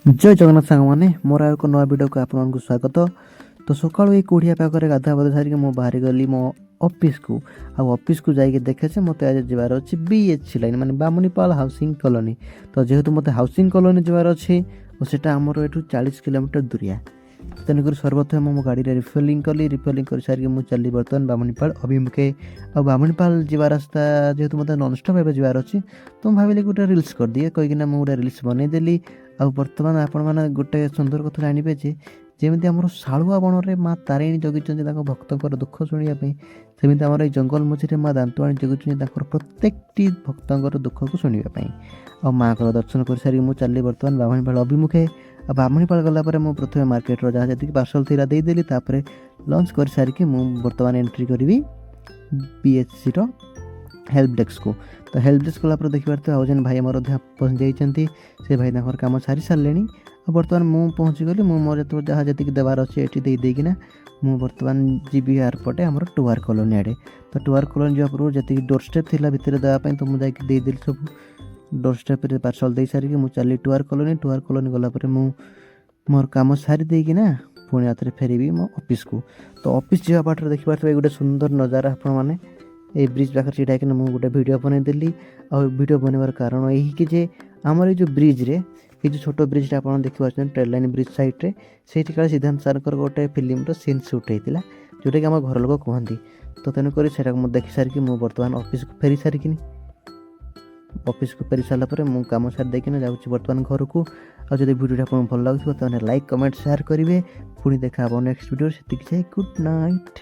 जय जगन्नाथ साଙ୍ଗमाने मोर एक नया वीडियो को आपको स्वागत। तो सकाळु ये कोढ़िया पाखरे गाधा बधा सारिक मो बाहरी गली मो ऑफिस को ऑफिस को जाइए देखे से मत आज जबार अच्छी बीएचसी लाइन माने बामुनीपाल हाउसिंग कॉलोनी। तो जेहेतु मत हाउसिंग कॉलोनी जबार अच्छी और सेटा हमर एठू 40 किलोमीटर दूरिया। तेणुक सर्वप्रथम मो गाड़ी रिफिलिंग कली रिफिलिंग कर सारिक मु चली बर्तमान बामुनीपाल अभिमुखे। आ बामुनीपाल जीवा रास्ता जेहेतु मत नॉन स्टॉप एबे जबार अच्छी तो भाविली गोटे रिल्स कर दिए कहीकिना मु गोटे रिल्स बनईदेली। आ बर्तमान आपण मैंने गोटे सुंदर कथा जानिबे जे जेमिति आमर शालुआ बणरे माँ तारिणी जगिछन्ति ताको भक्तंकर दुख शुणिया सेमिति आमर ए जंगल मझिरे माँ दांतवाणी जगिछन्ति ताकर प्रत्येकटी भक्तंकर दुख को शुणिया आ माँ को दर्शन कर सारी मु चली बर्तमान बामणीपाल अभिमुखे। आ बामणीपाल गला पर मु प्रथमे मार्केट जहाँ जी पार्सल थी देदेली तापर लंच कर सारिकी मु बर्तमान एंट्री करी बीएचसी रो हेल्प डेस्क को। तो हेल्प डेस्क गला पर देखिबार तो आउ जेन भाई मोर पहुँच जाइछन्ति से भाई ताकर काम सारी सारे। बर्तमान मु पहुँची गली मु मोर जहाँ जी देवार अच्छे ये देदेकिना मु बर्तमान जीवी आर पटे आम टुआर कॉलोनी आड़े। तो टुआर कॉलोनी जा पूर्व जी डोर स्टेप थी भितर देवाई तो मुझे देदेली सब डोर स्टेप पार्सल दे सारिकी मु चली टुआर कॉलोनी गला पर मु मोर काम सारी देकिना पुणी आते फेरबी मो ऑफिस को। तो ऑफिस जा बाटर देखिबार गोटे सुंदर नजारा आपण मैंने ये ब्रिज पाखे छिड़ा कि मुझे गोटे भिड बनईदेली। और भिड बनवार कारण यही कि जे आमर ये ब्रिज रे ये जो छोट ब्रिजटा आप देखिए ट्रेन लाइन ब्रिज साइड्रे से सिद्धांत सार गोटे फिल्म सीन सुट होता जोटा कि आम घर लोक कहती। तो तेणुक देखी सारिकी मु बर्तमान ऑफिस को फेरी सारिकी ऑफिस को फेरी सारापर मु कम सारी देखना जाऊँगी बर्तमान घर को। और जब वीडियो आपको भल लगे तो लाइक कमेंट शेयर करेंगे। पुणी देखा नेक्स्ट वीडियो से गुड नाइट।